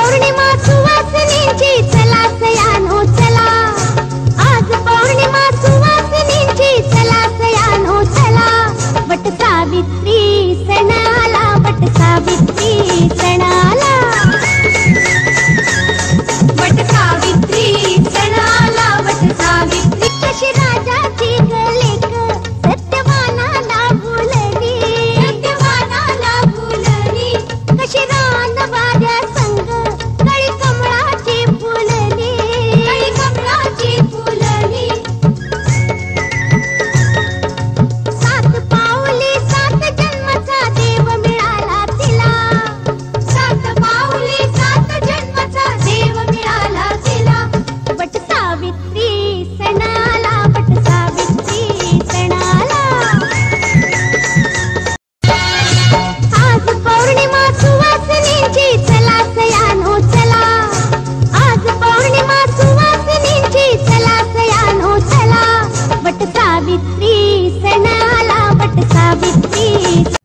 पौर्णिमा सुवासिनीची चला सयानो चला, आज पौर्णिमा सुवासिनीची चला सयानो चला, वट सावित्री सणाला, वट सावित्री सणाला, वट सावित्री सणाला, वट सावित्री कशी राजाची लेक सत्यवानाला भुलली, सत्यवानाला भुलली, कशी रान वाऱ्या संग कळी कमळाची फुलली, कळी कमळाची फुलली, सात पाऊली सात जन्माचा देव मिळाला तिला, सात पाऊली सात जन्माचा देव मिळाला तिला, वट सावित्री सणाला, वट सावित्री सणाला, आज पौर्णिमा सुवासिनीची चला सयानो चला, आज पौर्णिमा सुवासिनीची चला सयानो चला, वट सावित्री सणाला, वट सावित्री